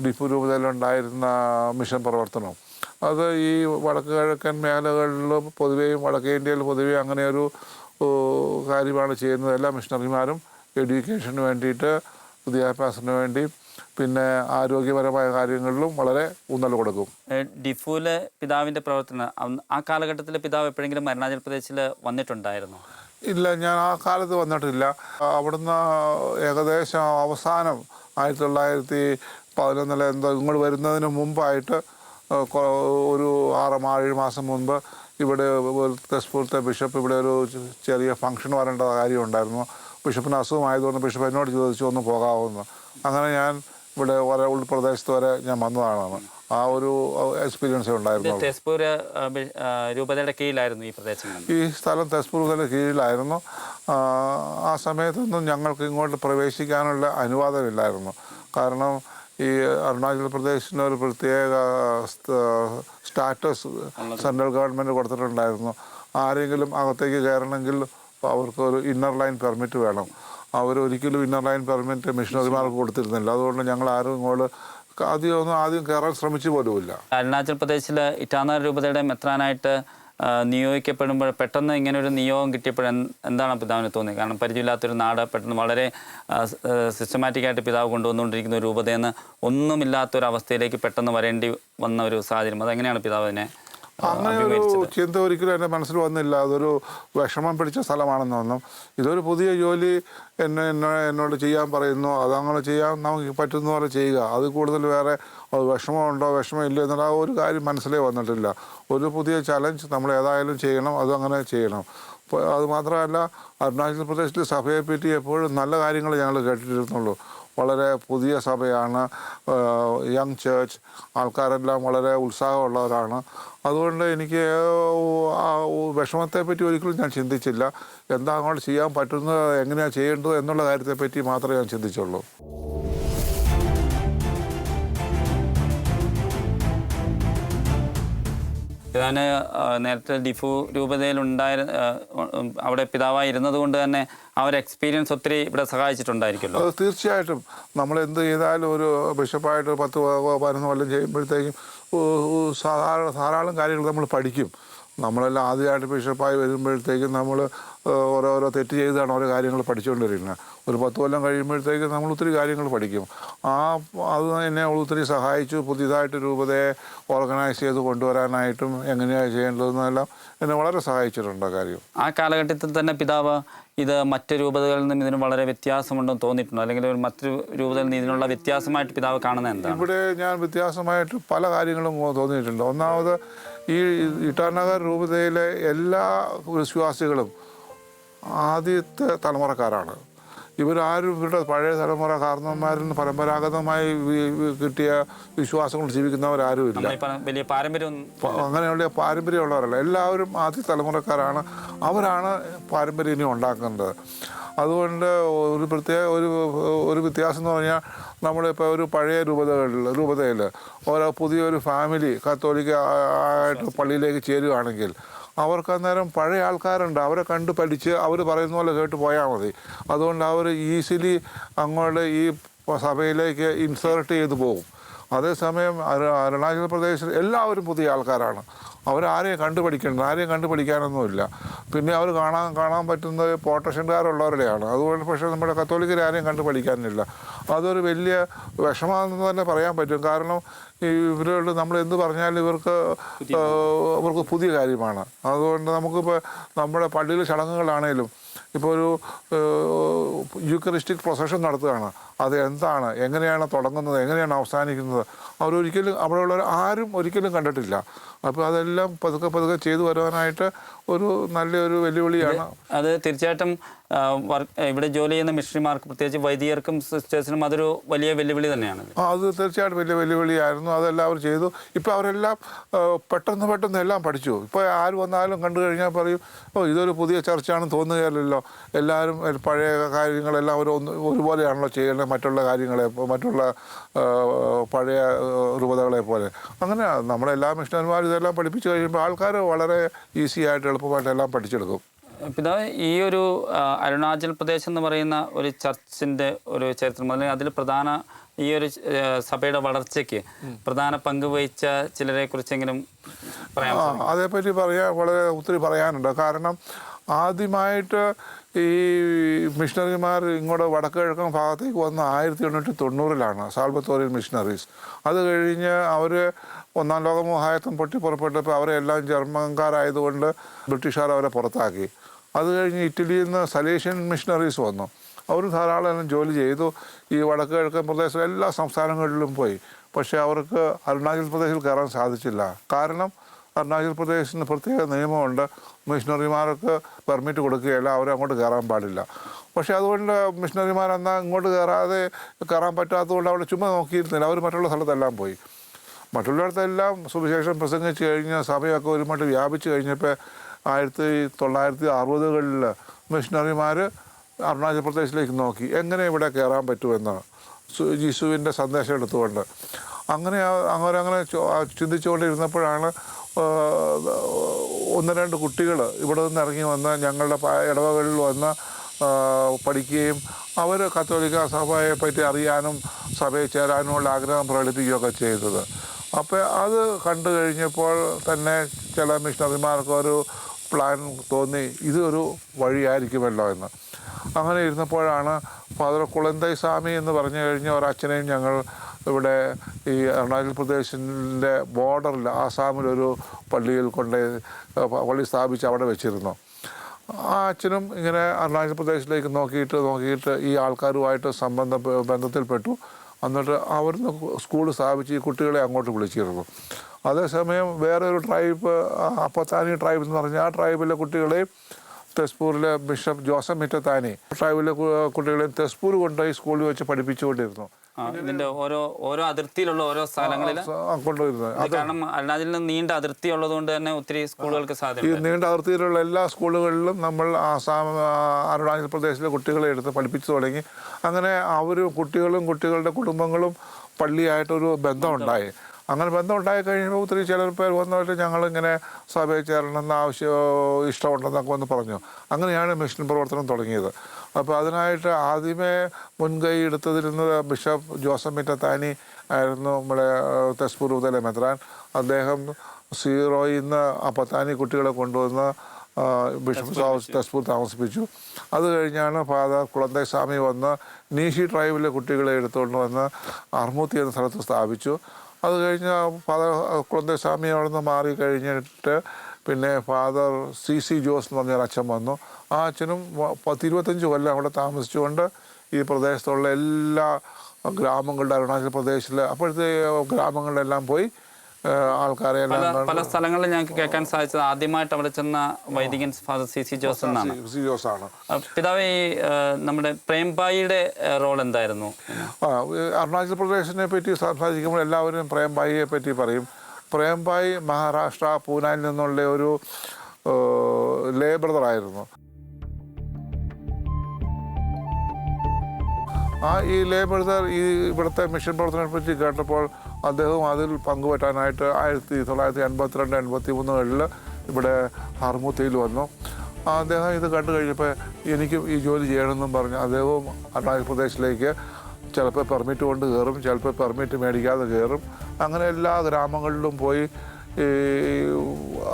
ഡിഫു രൂപതയിലുണ്ടായിരുന്ന മിഷൻ പ്രവർത്തനം. അത് ഈ വടക്ക് കിഴക്കൻ മേഖലകളിൽ പൊതുവെയും വടക്കേ ഇന്ത്യയിൽ പൊതുവെ അങ്ങനെ കാര്യമാണ് ചെയ്യുന്നത്. എല്ലാ മിഷണറിമാരും എഡ്യൂക്കേഷന് വേണ്ടിയിട്ട്, വിദ്യാഭ്യാസത്തിന് വേണ്ടി, പിന്നെ ആരോഗ്യപരമായ കാര്യങ്ങളിലും വളരെ ഊന്നൽ കൊടുക്കും. ഡിഫുവിലെ പിതാവിൻ്റെ പ്രവർത്തനം ആ കാലഘട്ടത്തിലെ പിതാവ് എപ്പോഴെങ്കിലും അരുണാചൽ പ്രദേശിൽ വന്നിട്ടുണ്ടായിരുന്നു? ഇല്ല, ഞാൻ ആ കാലത്ത് വന്നിട്ടില്ല. അവിടുന്ന് ഏകദേശം അവസാനം 1911 എന്തോ ഇങ്ങോട്ട് വരുന്നതിന് മുമ്പായിട്ട് ഒരു 6-7 മാസം മുൻപ് ഇവിടെ തെസ്പൂരത്തെ ബിഷപ്പ് ഇവിടെ ഒരു ചെറിയ ഫംഗ്ഷൻ വരേണ്ട കാര്യമുണ്ടായിരുന്നു. ബിഷപ്പിന് അസുഖമായതുകൊണ്ട് ബിഷപ്പ് എന്നോട് ചോദിച്ചു ഒന്ന് പോകാമെന്ന്. അങ്ങനെ ഞാൻ ഇവിടെ വളരെ ഉൾപ്രദേശത്ത് വരെ ഞാൻ വന്നതാണ്. ആ ഒരു എക്സ്പീരിയൻസ് ഉണ്ടായിരുന്നു. തെസ്പൂർ രൂപതയുടെ കീഴിലായിരുന്നു ഈ പ്രദേശങ്ങൾ. ഈ സ്ഥലം തെസ്പൂരിൻ്റെ കീഴിലായിരുന്നു. ആ സമയത്തൊന്നും ഞങ്ങൾക്ക് ഇങ്ങോട്ട് പ്രവേശിക്കാനുള്ള അനുവാദമില്ലായിരുന്നു. കാരണം ഈ അരുണാചൽ പ്രദേശിന് ഒരു പ്രത്യേക സ്റ്റാറ്റസ് സെൻട്രൽ ഗവൺമെൻറ് കൊടുത്തിട്ടുണ്ടായിരുന്നു. ആരെങ്കിലും അകത്തേക്ക് കയറണമെങ്കിൽ അവർക്കൊരു ഇന്നർ ലൈൻ പെർമിറ്റ് വേണം. അവരൊരിക്കലും ഇന്നർ ലൈൻ പെർമിറ്റ് മിഷണറിമാർക്ക് കൊടുത്തിരുന്നില്ല. അതുകൊണ്ട് ഞങ്ങൾ ആരും ഇങ്ങോട്ട് ആദ്യം കയറാൻ ശ്രമിച്ചു പോലുമില്ല. അരുണാചൽ പ്രദേശിൽ ഇറ്റാനഗർ രൂപതയുടെ മെത്രാനായിട്ട് നിയോഗിക്കപ്പെടുമ്പോൾ പെട്ടെന്ന് ഇങ്ങനെ ഒരു നിയോഗം കിട്ടിയപ്പോൾ എന്താണ് പിതാവിന് തോന്നിയത്? കാരണം പരിചയമില്ലാത്തൊരു നാട് പെട്ടെന്ന് വളരെ സിസ്റ്റമാറ്റിക്കായിട്ട് പിതാവ് കൊണ്ടുവന്നുകൊണ്ടിരിക്കുന്ന ഒരു രൂപതയെന്ന് ഒന്നുമില്ലാത്തൊരവസ്ഥയിലേക്ക് പെട്ടെന്ന് വരേണ്ടി വന്ന ഒരു സാഹചര്യം, അതെങ്ങനെയാണ് പിതാവിനെ? അങ്ങനെ ഒരു ചിന്ത ഒരിക്കലും എൻ്റെ മനസ്സിൽ വന്നില്ല. അതൊരു വിഷമം പിടിച്ച സ്ഥലമാണെന്നൊന്നും. ഇതൊരു പുതിയ ജോലി എന്നോട് ചെയ്യാൻ പറയുന്നു, അതങ്ങനെ ചെയ്യാൻ നമുക്ക് പറ്റുന്ന പോലെ ചെയ്യുക. അത് കൂടുതൽ വേറെ വിഷമമുണ്ടോ വിഷമമില്ല എന്നുള്ള ആ ഒരു കാര്യം മനസ്സിലേ വന്നിട്ടില്ല. ഒരു പുതിയ ചലഞ്ച് നമ്മൾ ഏതായാലും ചെയ്യണം, അതങ്ങനെ ചെയ്യണം. അതുമാത്രമല്ല, അരുണാചൽ പ്രദേശിലെ സഭയെപ്പറ്റി എപ്പോഴും നല്ല കാര്യങ്ങൾ ഞങ്ങൾ കേട്ടിരുന്നുള്ളൂ. വളരെ പുതിയ സഭയാണ്, യങ് ചേർച്ച്, ആൾക്കാരെല്ലാം വളരെ ഉത്സാഹമുള്ളവരാണ്. അതുകൊണ്ട് എനിക്ക് വിഷമത്തെപ്പറ്റി ഒരിക്കലും ഞാൻ ചിന്തിച്ചില്ല. എന്താ അങ്ങോട്ട് ചെയ്യാൻ പറ്റുന്നത്, എങ്ങനെയാണ് ചെയ്യേണ്ടത് എന്നുള്ള കാര്യത്തെപ്പറ്റി മാത്രമേ ഞാൻ ചിന്തിച്ചുള്ളൂ. ഞാൻ നേരത്തെ ഡിഫു അവിടെ പിതാവായി ഇരുന്നത് കൊണ്ട് തന്നെ ആ ഒരു എക്സ്പീരിയൻസ് ഒത്തിരി ഇവിടെ സഹായിച്ചിട്ടുണ്ടായിരിക്കുമല്ലോ. അത് തീർച്ചയായിട്ടും. നമ്മൾ എന്ത് ചെയ്താലും ഒരു ബിഷപ്പായിട്ട് 10-15 കൊല്ലം ചെയ്യുമ്പോഴത്തേക്കും ധാരാളം കാര്യങ്ങൾ നമ്മൾ പഠിക്കും. നമ്മളെല്ലാം ആദ്യമായിട്ട് ബിഷപ്പായി വരുമ്പോഴത്തേക്കും നമ്മൾ ഓരോരോ തെറ്റ് ചെയ്താണ് ഓരോ കാര്യങ്ങൾ പഠിച്ചുകൊണ്ടിരിക്കുന്നത്. ഒരു 10 കൊല്ലം കഴിയുമ്പോഴത്തേക്കും നമ്മൾ ഒത്തിരി കാര്യങ്ങൾ പഠിക്കും. അത് എന്നെ ഒത്തിരി സഹായിച്ചു. പുതിയതായിട്ട് രൂപതയെ ഓർഗനൈസ് ചെയ്ത് കൊണ്ടുവരാനായിട്ടും എങ്ങനെയാണ് ചെയ്യേണ്ടതെന്നെല്ലാം എന്നെ വളരെ സഹായിച്ചിട്ടുണ്ട് കാര്യം. ആ കാലഘട്ടത്തിൽ തന്നെ പിതാവ് ഇത് മറ്റ് രൂപതകളിൽ നിന്നും ഇതിന് വളരെ വ്യത്യാസമുണ്ടെന്ന് തോന്നിയിട്ടുണ്ടോ? അല്ലെങ്കിൽ മറ്റൊരു രൂപതയിൽ നിന്ന് ഇതിനുള്ള വ്യത്യാസമായിട്ട് പിതാവ് കാണുന്നത് എന്താണ്? ഇവിടെ ഞാൻ വ്യത്യാസമായിട്ട് പല കാര്യങ്ങളും തോന്നിയിട്ടുണ്ട്. ഒന്നാമത്, ഈ ഇറ്റാനഗർ രൂപതയിലെ എല്ലാ വിശ്വാസികളും ആദ്യത്തെ തലമുറക്കാരാണ്. ഇവരാരും ഇവരുടെ പഴയ തലമുറ കാരണന്മാരിൽ നിന്ന് പരമ്പരാഗതമായി കിട്ടിയ വിശ്വാസങ്ങൾ ജീവിക്കുന്നവരാരും ഇല്ല. വലിയ പാരമ്പര്യം അങ്ങനെയുള്ള പാരമ്പര്യമുള്ളവരല്ല. എല്ലാവരും ആദ്യ തലമുറക്കാരാണ്. അവരാണ് പാരമ്പര്യം ഇനി ഉണ്ടാക്കുന്നത്. അതുകൊണ്ട് ഒരു പ്രത്യേക ഒരു വ്യത്യാസം എന്ന് പറഞ്ഞാൽ, നമ്മളിപ്പോൾ ഒരു പഴയ രൂപതയിൽ പുതിയൊരു ഫാമിലി കത്തോലിക്ക ആയിട്ട് പള്ളിയിലേക്ക് ചേരുകയാണെങ്കിൽ അവർക്ക് അന്നേരം പഴയ ആൾക്കാരുണ്ട്. അവരെ കണ്ട് പഠിച്ച് അവർ പറയുന്ന പോലെ കേട്ട് പോയാൽ മതി. അതുകൊണ്ട് അവർ ഈസിലി അങ്ങോട്ട് ഈ സഭയിലേക്ക് ഇൻസേർട്ട് ചെയ്ത് പോകും. അതേസമയം അരുണാചൽ പ്രദേശിൽ എല്ലാവരും പുതിയ ആൾക്കാരാണ്. അവരാരെയും കണ്ടുപഠിക്കേണ്ടത്, ആരെയും കണ്ടുപഠിക്കാനൊന്നുമില്ല. പിന്നെ അവർ കാണാൻ പറ്റുന്നത് പോട്ടഷൻകാരുള്ളവരുടെയാണ്. അതുകൊണ്ട് പക്ഷേ നമ്മുടെ കത്തോലിക്കരെ ആരെയും കണ്ടുപഠിക്കാനില്ല. അതൊരു വലിയ വിഷമമാണെന്ന് തന്നെ പറയാൻ പറ്റും. കാരണം ഇവരോട് നമ്മൾ എന്ത് പറഞ്ഞാലും അവർക്ക് പുതിയ കാര്യമാണ്. അതുകൊണ്ട് നമുക്കിപ്പോൾ നമ്മുടെ പള്ളിയിലെ ചടങ്ങുകളാണേലും ഇപ്പോൾ ഒരു യൂക്കറിസ്റ്റിക് പ്രൊസഷൻ നടത്തുകയാണ്. അത് എന്താണ്, എങ്ങനെയാണ് തുടങ്ങുന്നത്, എങ്ങനെയാണ് അവസാനിക്കുന്നത്, അവിടെയുള്ളവർ ആരും ഒരിക്കലും കണ്ടിട്ടില്ല. അപ്പോൾ അതെല്ലാം പതുക്കെ ചെയ്തു വരുവാനായിട്ട് നല്ലൊരു വെല്ലുവിളിയാണ്. അത് തീർച്ചയായിട്ടും ഇവിടെ ജോലി ചെയ്യുന്ന മിഷണറിമാർക്ക്, പ്രത്യേകിച്ച് വൈദികർക്കും സിസ്റ്റേഴ്സിനും അതൊരു വലിയ വെല്ലുവിളി തന്നെയാണ്. അത് തീർച്ചയായിട്ടും വലിയ വെല്ലുവിളിയായിരുന്നു. അതെല്ലാവരും ചെയ്തു. ഇപ്പോൾ അവരെല്ലാം പെട്ടെന്ന് എല്ലാം പഠിച്ചു. ഇപ്പോൾ ആര് വന്നാലും കണ്ടു കഴിഞ്ഞാൽ പറയും, ഇതൊരു പുതിയ ചർച്ചാണെന്ന് തോന്നുകയല്ലോ. എല്ലാവരും പഴയ കാര്യങ്ങളെല്ലാം ഒരുപോലെയാണല്ലോ ചെയ്യുന്നത്, മറ്റുള്ള കാര്യങ്ങളെ, മറ്റുള്ള പഴയ രൂപതകളെ പോലെ. അങ്ങനെ നമ്മളെല്ലാ മിഷണറിമാരും ഇതെല്ലാം പഠിപ്പിച്ചു കഴിയുമ്പോൾ ആൾക്കാർ വളരെ ഈസി ആയിട്ട് എളുപ്പമായിട്ട് എല്ലാം പഠിച്ചെടുക്കും. പിതാവ്, ഈ ഒരു അരുണാചൽ പ്രദേശ് എന്ന് പറയുന്ന ഒരു ചർച്ചിൻ്റെ ഒരു ചരിത്രം, അല്ലെങ്കിൽ അതിൽ ഈ ഒരു സഭയുടെ വളർച്ചയ്ക്ക് പ്രധാന പങ്ക് വഹിച്ച ചിലരെ കുറിച്ചെങ്കിലും പറയാം? അതേപ്പറ്റി ഒത്തിരി പറയാനുണ്ട്. കാരണം ആദ്യമായിട്ട് ഈ മിഷണറിമാർ ഇങ്ങോട്ട് വടക്ക് കിഴക്കൻ ഭാഗത്തേക്ക് വന്ന 1890 സാൽവത്തോറിയൻ മിഷണറീസ്. അത് കഴിഞ്ഞ് അവർ ഒന്നാം ലോക മഹായുദ്ധം പൊട്ടിപ്പുറപ്പെട്ടപ്പോൾ അവരെ എല്ലാം ജർമ്മൻകാരായതുകൊണ്ട് ബ്രിട്ടീഷുകാർ അവരെ പുറത്താക്കി. അത് കഴിഞ്ഞ് ഇറ്റലിയിൽ നിന്ന് സലേഷ്യൻ മിഷണറീസ് വന്നു. അവർ ധാരാളം ജോലി ചെയ്തു. ഈ വടക്ക് കിഴക്കൻ പ്രദേശം എല്ലാ സംസ്ഥാനങ്ങളിലും പോയി. പക്ഷേ അവർക്ക് അരുണാചൽ പ്രദേശിൽ കയറാൻ സാധിച്ചില്ല. കാരണം അരുണാചൽ പ്രദേശിന് പ്രത്യേക നിയമമുണ്ട്, മിഷണറിമാർക്ക് പെർമിറ്റ് കൊടുക്കുകയില്ല, അവരങ്ങോട്ട് കയറാൻ പാടില്ല. പക്ഷേ അതുകൊണ്ട് മിഷണറിമാരെന്നാൽ ഇങ്ങോട്ട് കയറാൻ പറ്റാത്തതുകൊണ്ട് അവിടെ ചുമ്മാ നോക്കിയിരുന്നില്ല. അവർ മറ്റുള്ള സ്ഥലത്തെല്ലാം പോയി. മറ്റുള്ളിടത്തെല്ലാം സുവിശേഷം പ്രസംഗിച്ച് കഴിഞ്ഞ് സഭയൊക്കെ ഒരുമായിട്ട് വ്യാപിച്ചു കഴിഞ്ഞപ്പോൾ 1960-കളിൽ മിഷണറിമാർ അരുണാചൽ പ്രദേശിലേക്ക് നോക്കി എങ്ങനെ ഇവിടെ കയറാൻ പറ്റുമെന്ന് യേശുവിൻ്റെ സന്ദേശം എടുത്തുകൊണ്ട്. അങ്ങനെ ചിന്തിച്ചുകൊണ്ടിരുന്നപ്പോഴാണ് ഒന്ന് രണ്ട് കുട്ടികൾ ഇവിടെ നിന്ന് ഇറങ്ങി വന്ന് ഞങ്ങളുടെ ഇടവകളിൽ വന്ന് പഠിക്കുകയും അവർ കത്തോലിക്ക സഭയെ പറ്റി അറിയാനും സഭയിൽ ചേരാനുമുള്ള ആഗ്രഹം പ്രകടിപ്പിക്കുകയൊക്കെ ചെയ്തത്. അപ്പോൾ അത് കണ്ടു കഴിഞ്ഞപ്പോൾ തന്നെ ചില മിഷണറിമാർക്കൊരു പ്ലാൻ തോന്നി, ഇതൊരു വഴിയായിരിക്കുമല്ലോ എന്ന്. അങ്ങനെ ഇരുന്നപ്പോഴാണ് ഫാദർ കുളന്തൈ സ്വാമി എന്ന് പറഞ്ഞു കഴിഞ്ഞ ഒരച്ഛനെയും ഞങ്ങൾ ഇവിടെ ഈ അരുണാചൽ പ്രദേശിൻ്റെ ബോർഡറിൽ ആസാമിലൊരു പള്ളിയിൽ പള്ളി സ്ഥാപിച്ച് അവിടെ വെച്ചിരുന്നു. ആ അച്ഛനും ഇങ്ങനെ അരുണാചൽ പ്രദേശിലേക്ക് നോക്കിയിട്ട് ഈ ആൾക്കാരുമായിട്ട് ബന്ധത്തിൽപ്പെട്ടു. എന്നിട്ട് അവിടുന്ന് സ്കൂൾ സ്ഥാപിച്ച് ഈ കുട്ടികളെ അങ്ങോട്ട് വിളിച്ചിരുന്നു. അതേസമയം വേറെ ഒരു ട്രൈബ്, അപ്പത്താനി ട്രൈബ് എന്ന് പറഞ്ഞാൽ ആ ട്രൈബിലെ കുട്ടികളെയും തെസ്പൂരിലെ ബിഷപ്പ് ജോസഫ് മിറ്റത്താനി ട്രൈബിലെ കുട്ടികളെയും തെസ്പൂർ കൊണ്ടുപോയി സ്കൂളിൽ വെച്ച് പഠിപ്പിച്ചുകൊണ്ടിരുന്നു. ഇതിന്റെ ഓരോ അതിർത്തിയിലുള്ള ഓരോ സ്ഥലങ്ങളിൽ കൊണ്ടുവരുന്നത്. കാരണം അരുണാചലിന് നീണ്ട അതിർത്തി ഉള്ളതുകൊണ്ട് തന്നെ ഒത്തിരി സ്കൂളുകൾക്ക് സാധ്യത. ഈ നീണ്ട അതിർത്തിയിലുള്ള എല്ലാ സ്കൂളുകളിലും നമ്മൾ ആസാം അരുണാചൽ പ്രദേശിലെ കുട്ടികളെ എടുത്ത് പഠിപ്പിച്ചു തുടങ്ങി. അങ്ങനെ കുട്ടികളും കുട്ടികളുടെ കുടുംബങ്ങളും പള്ളിയായിട്ടൊരു ബന്ധമുണ്ടായി. അങ്ങനെ ബന്ധമുണ്ടായി കഴിയുമ്പോൾ ഒത്തിരി ചില പേർ വന്നിട്ട് ഞങ്ങളിങ്ങനെ സഭയിൽ ചേരണമെന്ന് ഇഷ്ടമുണ്ടെന്നൊക്കെ വന്ന് പറഞ്ഞു. അങ്ങനെയാണ് മിഷൻ പ്രവർത്തനം തുടങ്ങിയത്. അപ്പോൾ അതിനായിട്ട് ആദ്യമേ മുൻകൈ എടുത്തതിരുന്നത് ബിഷപ്പ് ജോസഫ് മിറ്റത്താനി ആയിരുന്നു, നമ്മുടെ തെസ്പൂർ മുതലെ മെത്രാൻ. അദ്ദേഹം സീറോയിൽ നിന്ന് അപ്പത്താനി കുട്ടികളെ കൊണ്ടുവന്ന് ബിഷപ്പ് തെസ്പൂർ താമസിപ്പിച്ചു. അത് കഴിഞ്ഞാണ് ഫാദർ കുളന്തൈ സ്വാമി വന്ന് നീഷി ട്രൈബിലെ കുട്ടികളെ എടുത്തുകൊണ്ട് വന്ന് അർമൂത്തി എന്ന സ്ഥലത്ത് സ്ഥാപിച്ചു. അത് കഴിഞ്ഞ് ഫാദർ കുളന്തൈ സ്വാമി അവിടെ നിന്ന് മാറി കഴിഞ്ഞിട്ട് പിന്നെ ഫാദർ സി ജോസ് എന്ന് പറഞ്ഞൊരു അച്ഛൻ വന്നു. ആ അച്ഛനും 25 കൊല്ലം അവിടെ താമസിച്ചുകൊണ്ട് ഈ പ്രദേശത്തുള്ള എല്ലാ ഗ്രാമങ്ങളുടെ അരുണാചൽ പ്രദേശിലെ അപ്പോഴത്തെ ഗ്രാമങ്ങളിലെല്ലാം പോയി ആൾക്കാരെ പല സ്ഥലങ്ങളിൽ ഞങ്ങൾക്ക് കേൾക്കാൻ സാധിച്ചത് ആദ്യമായിട്ട് അവിടെ ചെന്ന വൈദികൻ ഫാദർ സി ജോസ് എന്നാണ്. പിതാവ്, ഈ നമ്മുടെ പ്രേംഭായിയുടെ റോൾ എന്തായിരുന്നു? അരുണാചൽ പ്രദേശിനെ പറ്റി സംസാരിക്കുമ്പോൾ എല്ലാവരും പ്രേംഭായിയെ പറ്റി പറയും. പ്രേംഭായി മഹാരാഷ്ട്ര പൂനെയിൽ നിന്നുള്ള ഒരു ലേ ബ്രദറായിരുന്നു. ഈ ലേ ബ്രദർ ഈ ഇവിടുത്തെ മിഷൻ പ്രവർത്തനത്തെ പറ്റി കേട്ടപ്പോൾ അദ്ദേഹം അതിൽ പങ്കുപറ്റാനായിട്ട് 1982-83 ഇവിടെ ഹർമുത്തിയിൽ വന്നു. അദ്ദേഹം ഇത് കണ്ടു കഴിഞ്ഞപ്പോൾ എനിക്കും ഈ ജോലി ചെയ്യണമെന്നും പറഞ്ഞ് അദ്ദേഹവും അരുണാചൽ പ്രദേശിലേക്ക് ചിലപ്പോൾ പെർമിറ്റ് കൊണ്ട് കയറും, ചിലപ്പോൾ പെർമിറ്റ് മേടിക്കാതെ കയറും. അങ്ങനെ എല്ലാ ഗ്രാമങ്ങളിലും പോയി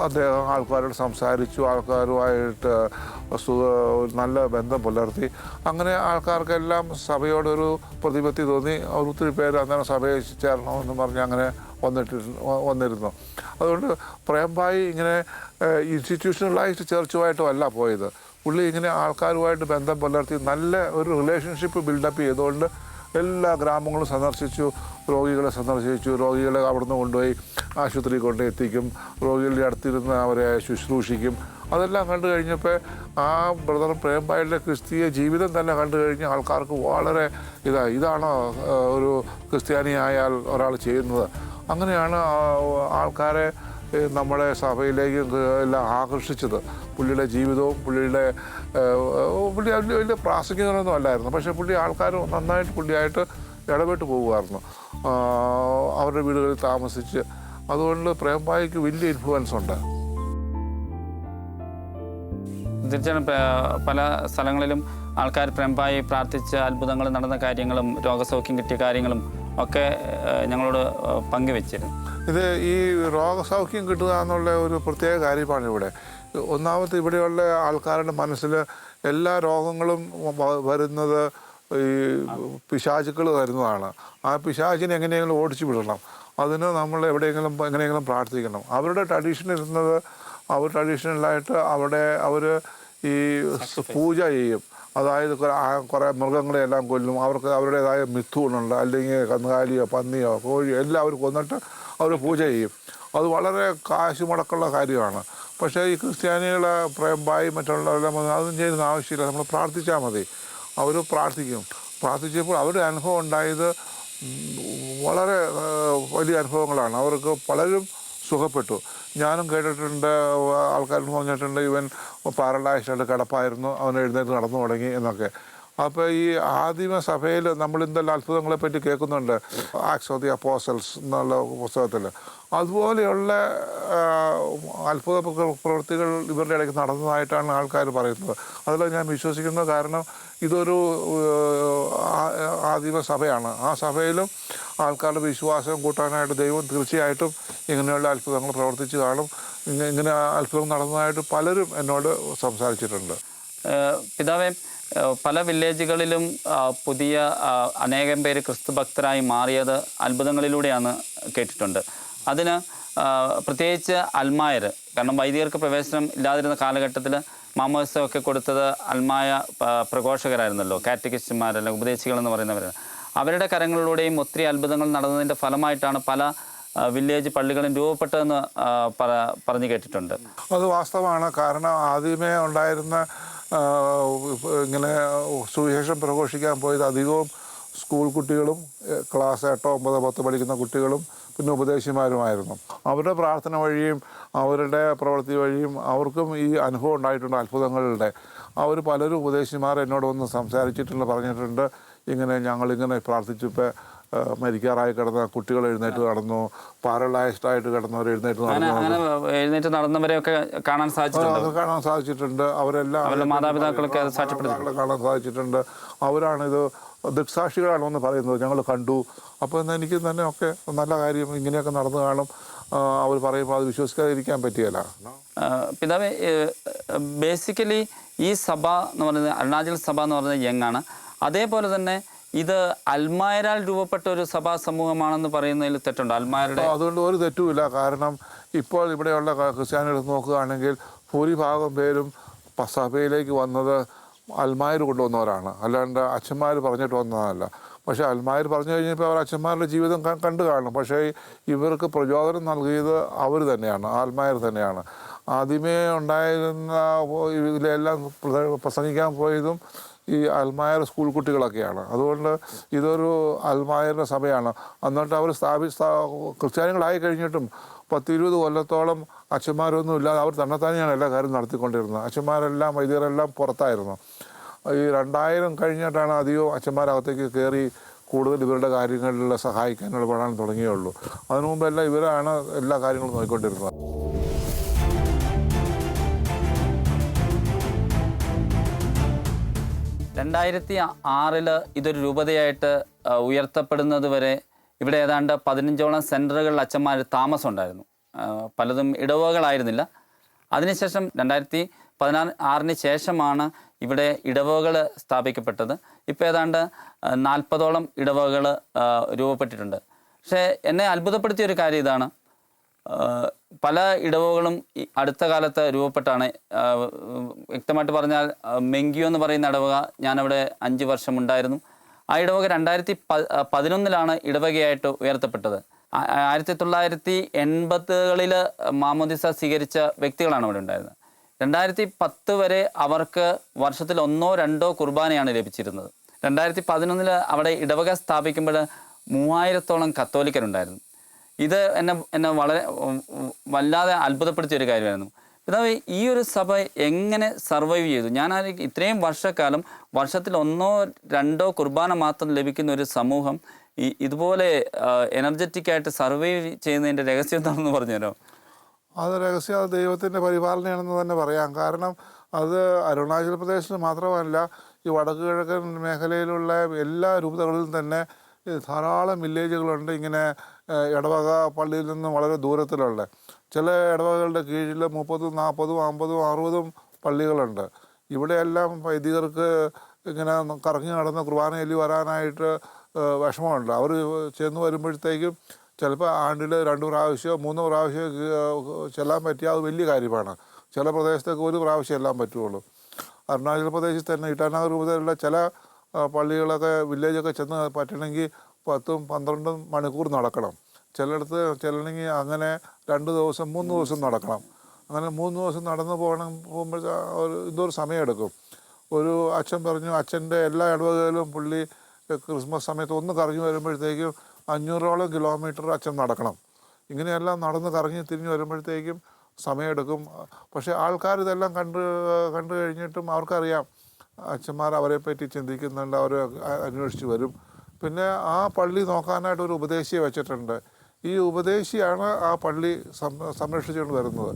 അദ്ദേഹം ആൾക്കാരോട് സംസാരിച്ചു, ആൾക്കാരുമായിട്ട് നല്ല ബന്ധം പുലർത്തി. അങ്ങനെ ആൾക്കാർക്കെല്ലാം സഭയോടൊരു പ്രതിപത്തി തോന്നി. ഒത്തിരി പേര് അന്നേരം സഭയിൽ ചേരണമെന്ന് പറഞ്ഞ് അങ്ങനെ വന്നിരുന്നു. അതുകൊണ്ട് പ്രേംഭായി ഇങ്ങനെ ഇൻസ്റ്റിറ്റ്യൂഷണലൈസ്ഡ് ചർച്ചുമായിട്ടും അല്ല പോയത്. പുള്ളി ഇങ്ങനെ ആൾക്കാരുമായിട്ട് ബന്ധം പുലർത്തി നല്ല ഒരു റിലേഷൻഷിപ്പ് ബിൽഡപ്പ് ചെയ്തുകൊണ്ട് എല്ലാ ഗ്രാമങ്ങളും സന്ദർശിച്ചു, രോഗികളെ സന്ദർശിച്ചു, രോഗികളെ അവിടുന്ന് കൊണ്ടുപോയി ആശുപത്രി കൊണ്ട് എത്തിക്കും, രോഗികളുടെ അടുത്തിരുന്ന് അവരെ ശുശ്രൂഷിക്കും. അതെല്ലാം കണ്ടു കഴിഞ്ഞപ്പോൾ ആ ബ്രദർ പ്രേംഭായിയുടെ ക്രിസ്തീയ ജീവിതം തന്നെ കണ്ടു കഴിഞ്ഞ് ആൾക്കാർക്ക് വളരെ ഇതാണോ ഒരു ക്രിസ്ത്യാനിയായാൽ ഒരാൾ ചെയ്യുന്നത്. അങ്ങനെയാണ് ആൾക്കാരെ നമ്മുടെ സഭയിലേക്ക് എല്ലാം ആകർഷിച്ചത്. പുള്ളിയുടെ ജീവിതവും പുള്ളി വലിയ പ്രാസംഗികനൊന്നും അല്ലായിരുന്നു. പക്ഷേ പുള്ളി ആൾക്കാർ നന്നായിട്ട് പുള്ളിയായിട്ട് ഇടപെട്ട് പോകുമായിരുന്നു അവരുടെ വീടുകളിൽ താമസിച്ച്. അതുകൊണ്ട് പ്രേംഭായിക്ക് വലിയ ഇൻഫ്ലുവൻസ് ഉണ്ട്. തീർച്ചയായും പല സ്ഥലങ്ങളിലും ആൾക്കാർ പ്രേംഭായി പ്രാർത്ഥിച്ച് അത്ഭുതങ്ങൾ നടന്ന കാര്യങ്ങളും രോഗസൗഖ്യം കിട്ടിയ കാര്യങ്ങളും ഒക്കെ ഞങ്ങളോട് പങ്കുവെച്ചിരുന്നു. ഇത് ഈ രോഗസൗഖ്യം കിട്ടുക എന്നുള്ള ഒരു പ്രത്യേക കാര്യമാണ് ഇവിടെ. ഒന്നാമത്തെ ഇവിടെയുള്ള ആൾക്കാരുടെ മനസ്സിൽ എല്ലാ രോഗങ്ങളും വരുന്നത് ഈ പിശാചുക്കൾ വരുന്നതാണ്. ആ പിശാചിനെ എങ്ങനെയെങ്കിലും ഓടിച്ചു വിടണം. അതിന് നമ്മൾ എങ്ങനെയെങ്കിലും പ്രാർത്ഥിക്കണം. അവരുടെ ട്രഡീഷൻ ഇരുന്നത്, അവർ ട്രഡീഷണലായിട്ട് അവിടെ അവർ ഈ പൂജ ചെയ്യും. അതായത് കുറേ മൃഗങ്ങളെയെല്ലാം കൊല്ലും. അവർക്ക് അവരുടേതായ മിഥുനുണ്ട്, അല്ലെങ്കിൽ കന്നുകാലിയോ പന്നിയോ കോഴിയോ എല്ലാം അവർ കൊന്നിട്ട് അവർ പൂജ ചെയ്യും. അത് വളരെ കാശ് മുടക്കുള്ള കാര്യമാണ്. പക്ഷേ ഈ ക്രിസ്ത്യാനികളെ പ്രേംബായി മറ്റുള്ളവരെല്ലാം അതൊന്നും ചെയ്യുന്ന ആവശ്യമില്ല. നമ്മൾ പ്രാർത്ഥിച്ചാൽ മതി. അവർ പ്രാർത്ഥിച്ചപ്പോൾ അവരുടെ അനുഭവം ഉണ്ടായത് വളരെ വലിയ അനുഭവങ്ങളാണ്. അവർക്ക് പലരും സുഖപ്പെട്ടു. ഞാനും കേട്ടിട്ടുണ്ട്, ആൾക്കാരും പറഞ്ഞിട്ടുണ്ട് ഇവൻ പാരലൈസ്ഡായിട്ട് കിടപ്പായിരുന്നു, അവൻ എഴുന്നേറ്റ് നടന്നു തുടങ്ങി എന്നൊക്കെ. അപ്പോൾ ഈ ആദിമ സഭയിൽ നമ്മൾ എന്തെല്ലാം അത്ഭുതങ്ങളെപ്പറ്റി കേൾക്കുന്നുണ്ട്, ആക്ട്സ് ഓഫ് ദി അപ്പോസ്റ്റൽസ് എന്നുള്ള പുസ്തകത്തിൽ. അതുപോലെയുള്ള അത്ഭുത പ്രവൃത്തികൾ ഇവരുടെ ഇടയ്ക്ക് നടന്നതായിട്ടാണ് ആൾക്കാർ പറയുന്നത്. അതിൽ ഞാൻ വിശ്വസിക്കുന്നത്. കാരണം ഇതൊരു ആദിമ സഭയാണ്. ആ സഭയിലും ആൾക്കാരുടെ വിശ്വാസം കൂട്ടാനായിട്ട് ദൈവം തീർച്ചയായിട്ടും ഇങ്ങനെയുള്ള അത്ഭുതങ്ങൾ പ്രവർത്തിച്ച് കാണും. ഇങ്ങനെ അത്ഭുതം നടന്നതായിട്ട് പലരും എന്നോട് സംസാരിച്ചിട്ടുണ്ട്. പിതാവേ, പല വില്ലേജുകളിലും പുതിയ അനേകം പേര് ക്രിസ്തു ഭക്തരായി മാറിയത് അത്ഭുതങ്ങളിലൂടെയാണ് കേട്ടിട്ടുണ്ട്. അതിന് പ്രത്യേകിച്ച് അൽമായർ, കാരണം വൈദികർക്ക് പ്രവേശനം ഇല്ലാതിരുന്ന കാലഘട്ടത്തിൽ മാമോദിസയൊക്കെ കൊടുത്തത് അൽമായ പ്രഘോഷകരായിരുന്നല്ലോ, കാറ്റഗിസ്റ്റുമാരല്ല, ഉപദേശികളെന്ന് പറയുന്നവർ. അവരുടെ കരങ്ങളിലൂടെയും ഒത്തിരി അത്ഭുതങ്ങൾ നടന്നതിൻ്റെ ഫലമായിട്ടാണ് പല വില്ലേജ് പള്ളികളും രൂപപ്പെട്ടതെന്ന് പറഞ്ഞു കേട്ടിട്ടുണ്ട്. അത് വാസ്തവമാണ്. കാരണം ആദ്യമേ ഉണ്ടായിരുന്ന ഇങ്ങനെ സുവിശേഷം പ്രഘോഷിക്കാൻ പോയത് അധികവും സ്കൂൾ കുട്ടികളും ക്ലാസ് 8, 9, 10 പഠിക്കുന്ന കുട്ടികളും പിന്നെ ഉപദേശിമാരുമായിരുന്നു. അവരുടെ പ്രാർത്ഥന വഴിയും അവരുടെ പ്രവൃത്തി വഴിയും അവർക്കും ഈ അനുഭവം ഉണ്ടായിട്ടുണ്ട് അത്ഭുതങ്ങളുടെ. അവർ പലരും ഉപദേശിമാർ എന്നോട് വന്ന് സംസാരിച്ചിട്ടുണ്ട്, പറഞ്ഞിട്ടുണ്ട് ഇങ്ങനെ ഞങ്ങളിങ്ങനെ പ്രാർത്ഥിച്ചപ്പോൾ മരിക്കാറായി കിടന്ന കുട്ടികൾ എഴുന്നേറ്റ് നടന്നു, പാരലൈസ്ഡായിട്ട് കിടന്നവർ എഴുന്നേറ്റ് നടന്നവരെയൊക്കെ കാണാൻ സാധിച്ചിട്ടുണ്ട്. അവരെല്ലാം മാതാപിതാക്കളൊക്കെ കാണാൻ സാധിച്ചിട്ടുണ്ട്. അവരാണിത് ദൃക്സാക്ഷികളാണെന്ന് പറയുന്നത്, ഞങ്ങൾ കണ്ടു. അപ്പോൾ എന്നാൽ എനിക്ക് തന്നെ ഒക്കെ നല്ല കാര്യം, ഇങ്ങനെയൊക്കെ നടന്നു കാണും. അവർ പറയുമ്പോൾ അത് വിശ്വസിക്കാതിരിക്കാൻ പറ്റിയല്ല. പിതാവേ, ബേസിക്കലി ഈ സഭ എന്ന് പറയുന്നത് അരുണാചൽ സഭ എന്ന് പറയുന്നത് യങ്ങാണ്. അതേപോലെ തന്നെ ഇത് അൽമായരാൽ രൂപപ്പെട്ട ഒരു സഭാ സമൂഹമാണെന്ന് പറയുന്നതിൽ തെറ്റുണ്ടോ? അൽമായരുടെ അതുകൊണ്ട് ഒരു തെറ്റുമില്ല. കാരണം ഇപ്പോൾ ഇവിടെയുള്ള ക്രിസ്ത്യാനികൾ നോക്കുകയാണെങ്കിൽ ഭൂരിഭാഗം പേരും സഭയിലേക്ക് വന്നത് അൽമായർ കൊണ്ടുവന്നവരാണ്, അല്ലാണ്ട് അച്ഛന്മാർ പറഞ്ഞിട്ട് വന്നതല്ല. പക്ഷേ അൽമായർ പറഞ്ഞു കഴിഞ്ഞപ്പോൾ അവർ അച്ഛന്മാരുടെ ജീവിതം കണ്ടു കാണും. പക്ഷേ ഇവർക്ക് പ്രചോദനം നൽകിയത് അവർ തന്നെയാണ്, ആൽമായർ തന്നെയാണ്. ആദ്യമേ ഉണ്ടായിരുന്ന ഇതിലെല്ലാം പ്രസംഗിക്കാൻ പോയതും ഈ അൽമായർ സ്കൂൾ കുട്ടികളൊക്കെയാണ്. അതുകൊണ്ട് ഇതൊരു അൽമായരുടെ സഭയാണ്. എന്നിട്ട് അവർ ക്രിസ്ത്യാനികളായി കഴിഞ്ഞിട്ടും 10-20 കൊല്ലത്തോളം അച്ഛന്മാരൊന്നും ഇല്ലാതെ അവർ തന്നെത്താനെയാണ് എല്ലാ കാര്യം നടത്തിക്കൊണ്ടിരുന്നത്. അച്ഛന്മാരെല്ലാം വൈദികരെല്ലാം പുറത്തായിരുന്നു. ഈ 2000 കഴിഞ്ഞിട്ടാണ് അധികവും അച്ഛന്മാരകത്തേക്ക് കയറി കൂടുതൽ ഇവരുടെ കാര്യങ്ങളിൽ സഹായിക്കാനുള്ള പഠനം തുടങ്ങിയുള്ളൂ. അതിനു മുമ്പെല്ലാം ഇവരാണ് എല്ലാ കാര്യങ്ങളും നോക്കിക്കൊണ്ടിരുന്നത്. രണ്ടായിരത്തി 6 ഇതൊരു രൂപതയായിട്ട് ഉയർത്തപ്പെടുന്നത് വരെ ഇവിടെ ഏതാണ്ട് 15ഓളം സെൻറ്ററുകളിൽ അച്ഛന്മാർ താമസം ഉണ്ടായിരുന്നു. പലതും ഇടവകകളായിരുന്നില്ല. അതിനുശേഷം 2016 ശേഷമാണ് ഇവിടെ ഇടവകകൾ സ്ഥാപിക്കപ്പെട്ടത്. ഇപ്പോൾ ഏതാണ്ട് 40ഓളം ഇടവകകൾ രൂപപ്പെട്ടിട്ടുണ്ട്. പക്ഷേ എന്നെ അത്ഭുതപ്പെടുത്തിയൊരു കാര്യം ഇതാണ്, പല ഇടവകകളും അടുത്ത കാലത്ത് രൂപപ്പെട്ടാണ്. വ്യക്തമായിട്ട് പറഞ്ഞാൽ മെങ്കിയോ എന്ന് പറയുന്ന ഇടവക, ഞാനവിടെ 5 വർഷം ഉണ്ടായിരുന്നു. ആ ഇടവക 2011 ഇടവകയായിട്ട് ഉയർത്തപ്പെട്ടത്. 1980കളിൽ മാമോദിസ സ്വീകരിച്ച വ്യക്തികളാണ് അവിടെ ഉണ്ടായിരുന്നത്. 2010 വരെ അവർക്ക് വർഷത്തിൽ 1-2 കുർബാനയാണ് ലഭിച്ചിരുന്നത്. 2011 അവിടെ ഇടവക സ്ഥാപിക്കുമ്പോൾ 3000ഓളം കത്തോലിക്കരുണ്ടായിരുന്നു. ഇത് എന്നെ വളരെ വല്ലാതെ അത്ഭുതപ്പെടുത്തിയൊരു കാര്യമായിരുന്നു. പിതാവ്, ഈ ഒരു സഭ എങ്ങനെ സർവൈവ് ചെയ്തു? ഞാൻ ഇത്രയും വർഷക്കാലം വർഷത്തിൽ 1-2 കുർബാന മാത്രം ലഭിക്കുന്ന ഒരു സമൂഹം ഇതുപോലെ എനർജറ്റിക്കായിട്ട് സർവൈവ് ചെയ്യുന്നതിൻ്റെ രഹസ്യം എന്താണെന്ന് പറഞ്ഞുതരാമോ? അത് രഹസ്യം ദൈവത്തിൻ്റെ പരിപാലനയാണെന്ന് തന്നെ പറയാം. കാരണം അത് അരുണാചൽ പ്രദേശിൽ മാത്രമല്ല, ഈ വടക്ക് കിഴക്കൻ മേഖലയിലുള്ള എല്ലാ രൂപതകളിലും തന്നെ ധാരാളം വില്ലേജുകളുണ്ട്. ഇങ്ങനെ ഇടവക പള്ളിയിൽ നിന്ന് വളരെ ദൂരത്തിലുള്ള ചില ഇടവകകളുടെ കീഴിൽ 30, 40, 50, 60 പള്ളികളുണ്ട്. ഇവിടെയെല്ലാം വൈദികർക്ക് ഇങ്ങനെ കറങ്ങി നടന്ന് കുർബാന ചൊല്ലി വരാനായിട്ട് വിഷമമുണ്ട്. അവർ ചെന്ന് വരുമ്പോഴത്തേക്കും ചിലപ്പോൾ ആണ്ടിൽ 2 പ്രാവശ്യമോ 3 പ്രാവശ്യമോ ചെല്ലാൻ പറ്റിയ അത് വലിയ കാര്യമാണ്. ചില പ്രദേശത്തൊക്കെ 1 പ്രാവശ്യം എല്ലാം പറ്റുള്ളൂ. അരുണാചൽ പ്രദേശത്ത് തന്നെ ഇറ്റാനഗർ രൂപതയിലുള്ള ചില പള്ളികളൊക്കെ വില്ലേജൊക്കെ ചെന്ന് പറ്റണമെങ്കിൽ 10-12 മണിക്കൂർ നടക്കണം. ചിലയിടത്ത് ചെല്ലണമെങ്കിൽ അങ്ങനെ 2 ദിവസം 3 ദിവസം നടക്കണം. അങ്ങനെ 3 ദിവസം നടന്ന് പോകുമ്പോൾ എന്തോ ഒരു സമയമെടുക്കും. ഒരു അച്ഛൻ പറഞ്ഞു, അച്ഛൻ്റെ എല്ലാ ഇടവകയിലും പുള്ളി ക്രിസ്മസ് സമയത്ത് ഒന്ന് കറങ്ങി വരുമ്പോഴത്തേക്കും 500ഓളം കിലോമീറ്റർ അച്ഛൻ നടക്കണം. ഇങ്ങനെയെല്ലാം നടന്ന് കറങ്ങി തിരിഞ്ഞ് വരുമ്പോഴത്തേക്കും സമയമെടുക്കും. പക്ഷേ ആൾക്കാർ ഇതെല്ലാം കണ്ടു കഴിഞ്ഞിട്ടും അവർക്കറിയാം അച്ഛന്മാർ അവരെപ്പറ്റി ചിന്തിക്കുന്നുണ്ട്, അവർ അന്വേഷിച്ച് വരും. പിന്നെ ആ പള്ളി നോക്കാനായിട്ട് ഒരു ഉപദേശിയെ വെച്ചിട്ടുണ്ട്. ഈ ഉപദേശിയാണ് ആ പള്ളി സംരക്ഷിച്ചുകൊണ്ട് വരുന്നത്.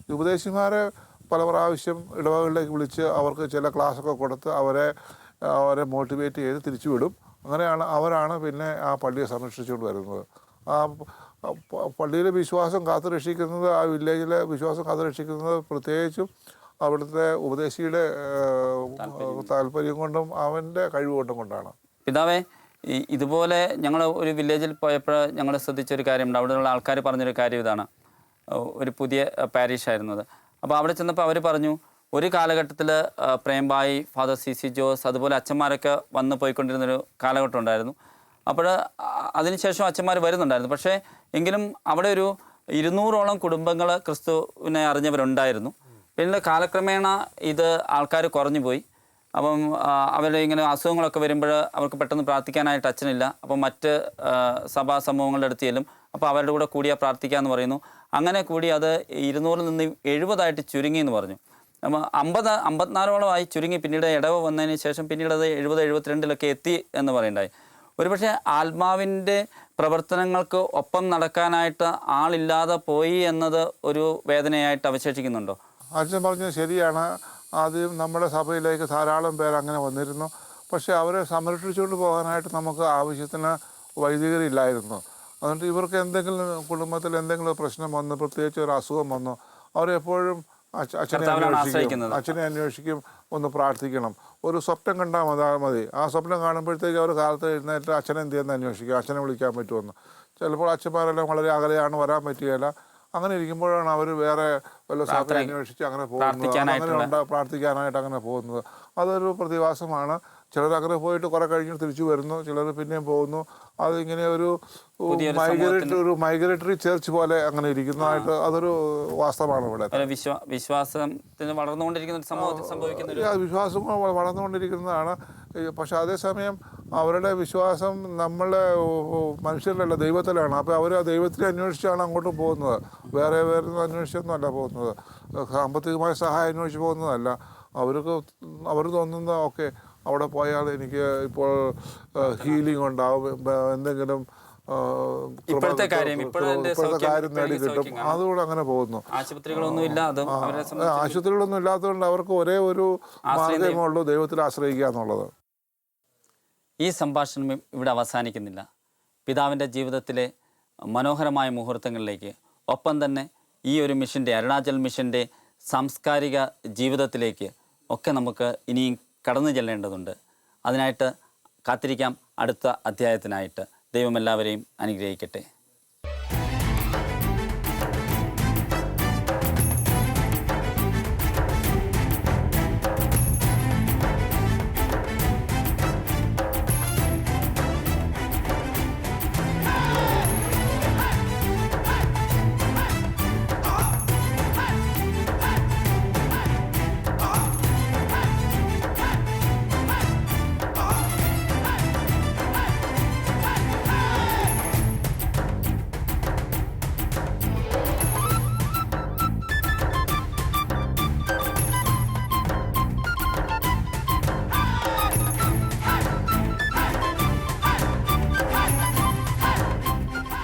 ഈ ഉപദേശിമാരെ പല പ്രാവശ്യം ഇടവകളിലേക്ക് വിളിച്ച് അവർക്ക് ചില ക്ലാസ്സൊക്കെ കൊടുത്ത് അവരെ മോട്ടിവേറ്റ് ചെയ്ത് തിരിച്ചു വിടും. അവരാണ് പിന്നെ ആ പള്ളിയെ സംരക്ഷിച്ചുകൊണ്ട് വരുന്നത്. ആ പള്ളിയിലെ വിശ്വാസം കാത്തുരക്ഷിക്കുന്നത്, ആ വില്ലേജിലെ വിശ്വാസം കാത്തുരക്ഷിക്കുന്നത് പ്രത്യേകിച്ചും അവിടുത്തെ ഉപദേശിയുടെ താല്പര്യം കൊണ്ടും അവൻ്റെ കഴിവ് കൊണ്ടാണ്. പിതാവേ, ഇതുപോലെ ഞങ്ങൾ ഒരു വില്ലേജിൽ പോയപ്പോൾ ഞങ്ങൾ ശ്രദ്ധിച്ചൊരു കാര്യമുണ്ട്. അവിടെയുള്ള ആൾക്കാർ പറഞ്ഞൊരു കാര്യം ഇതാണ്. ഒരു പുതിയ പാരീഷായിരുന്നത്. അപ്പോൾ അവിടെ ചെന്നപ്പോൾ അവർ പറഞ്ഞു, ഒരു കാലഘട്ടത്തിൽ പ്രേംബായി, ഫാദർ CC ജോസ്, അതുപോലെ അച്ഛന്മാരൊക്കെ വന്ന് പോയിക്കൊണ്ടിരുന്നൊരു കാലഘട്ടം ഉണ്ടായിരുന്നു. അപ്പോൾ അതിനുശേഷം അച്ഛന്മാർ വരുന്നുണ്ടായിരുന്നു. പക്ഷേ എങ്കിലും അവിടെ ഒരു 200ഓളം കുടുംബങ്ങൾ ക്രിസ്തുവിനെ അറിഞ്ഞവരുണ്ടായിരുന്നു. പിന്നെ കാലക്രമേണ ഇത് ആൾക്കാർ കുറഞ്ഞു പോയി. അപ്പം അവരുടെ ഇങ്ങനെ അസുഖങ്ങളൊക്കെ വരുമ്പോൾ അവർക്ക് പെട്ടെന്ന് പ്രാർത്ഥിക്കാനായിട്ട് അച്ഛനില്ല. അപ്പം മറ്റ് സഭാ സമൂഹങ്ങളുടെ അടുത്ത് ചെല്ലും. അപ്പോൾ അവരുടെ കൂടെ കൂടിയാൽ പ്രാർത്ഥിക്കാമെന്ന് പറയുന്നു. അങ്ങനെ കൂടി അത് 200-ൽ നിന്ന് 70 ചുരുങ്ങി എന്ന് പറഞ്ഞു. 54ഓളമായി ചുരുങ്ങി. പിന്നീട് ഇടവ വന്നതിന് ശേഷം പിന്നീട് അത് 70-72 എത്തി എന്ന് പറയുണ്ടായി. ഒരുപക്ഷെ ആത്മാവിൻ്റെ പ്രവർത്തനങ്ങൾക്ക് ഒപ്പം നടക്കാനായിട്ട് ആളില്ലാതെ പോയി എന്നത് ഒരു വേദനയായിട്ട് അവശേഷിക്കുന്നുണ്ടോ? അച്ഛൻ പറഞ്ഞത് ശരിയാണ്. ആദ്യം നമ്മുടെ സഭയിലേക്ക് ധാരാളം പേർ അങ്ങനെ വന്നിരുന്നു. പക്ഷേ അവരെ സംരക്ഷിച്ചുകൊണ്ട് പോകാനായിട്ട് നമുക്ക് ആവശ്യത്തിന് വൈദികരില്ലായിരുന്നു. അതുകൊണ്ട് ഇവർക്ക് എന്തെങ്കിലും കുടുംബത്തിൽ എന്തെങ്കിലും പ്രശ്നം വന്നു, പ്രത്യേകിച്ച് ഒരു അസുഖം വന്നു, അവരെപ്പോഴും അച്ഛനെ അന്വേഷിക്കും, ഒന്ന് പ്രാർത്ഥിക്കണം. ഒരു സ്വപ്നം കണ്ടാൽ മതി. ആ സ്വപ്നം കാണുമ്പോഴത്തേക്ക് അവർ കാലത്ത് എഴുന്നേറ്റ് അച്ഛനെ എന്ത് ചെയ്യുന്ന അന്വേഷിക്കും, അച്ഛനെ വിളിക്കാൻ പറ്റുമെന്ന്. ചിലപ്പോൾ അച്ഛന്മാരെല്ലാം വളരെ അകലെയാണ്, വരാൻ പറ്റുകയില്ല. അങ്ങനെ ഇരിക്കുമ്പോഴാണ് അവർ വേറെ വല്ല സഭയെ അന്വേഷിച്ച് അങ്ങനെ പോകുന്നത്, അങ്ങനെ പ്രാർത്ഥിക്കാനായിട്ട് അങ്ങനെ പോകുന്നത്. അതൊരു പ്രതിഭാസമാണ്. ചിലർ അങ്ങനെ പോയിട്ട് കുറെ കഴിഞ്ഞ് തിരിച്ചു വരുന്നു, ചിലർ പിന്നെയും പോകുന്നു. അതിങ്ങനെ ഒരു മൈഗ്രേറ്ററി ചേർച്ച് പോലെ അങ്ങനെ ഇരിക്കുന്നതായിട്ട് അതൊരു വാസ്തവമാണ്. ഇവിടെ വിശ്വാസത്തിന് വളർന്നുകൊണ്ടിരിക്കുന്ന സമൂഹത്തിൽ സംഭവിക്കുന്ന വിശ്വാസം വളർന്നുകൊണ്ടിരിക്കുന്നതാണ്. പക്ഷെ അതേസമയം അവരുടെ വിശ്വാസം നമ്മളെ മനുഷ്യരിലല്ല, ദൈവത്തിലാണ്. അപ്പോൾ അവർ ആ ദൈവത്തിനെ അന്വേഷിച്ചാണ് അങ്ങോട്ട് പോകുന്നത്. വേറെ അന്വേഷിച്ചൊന്നും അല്ല പോകുന്നത്. സാമ്പത്തികമായ സഹായം അന്വേഷിച്ച് പോകുന്നതല്ല. അവർ തോന്നുന്ന ഓക്കെ അവിടെ പോയാൽ എനിക്ക് ഇപ്പോൾ ഹീലിംഗ് ഉണ്ടാവും, എന്തെങ്കിലും ഇപ്പോഴത്തെ കാര്യം നേടി കിട്ടും, അതുകൊണ്ട് അങ്ങനെ പോകുന്നു. ആശുപത്രികളൊന്നും ഇല്ലാത്തതുകൊണ്ട് അവർക്ക് ഒരേ ഒരു മാർഗ്ഗമേ ഉള്ളൂ, ദൈവത്തിൽ ആശ്രയിക്കുക എന്നുള്ളത്. ഈ സംഭാഷണം ഇവിടെ അവസാനിക്കുന്നില്ല. പിതാവിൻ്റെ ജീവിതത്തിലെ മനോഹരമായ മുഹൂർത്തങ്ങളിലേക്ക്, ഒപ്പം തന്നെ ഈ ഒരു മിഷൻ്റെ, അരുണാചൽ മിഷൻ്റെ സാംസ്കാരിക ജീവിതത്തിലേക്ക് ഒക്കെ നമുക്ക് ഇനിയും കടന്നു ചെല്ലേണ്ടതുണ്ട്. അതിനായിട്ട് കാത്തിരിക്കാം അടുത്ത അധ്യായത്തിനായിട്ട്. ദൈവം എല്ലാവരെയും അനുഗ്രഹിക്കട്ടെ.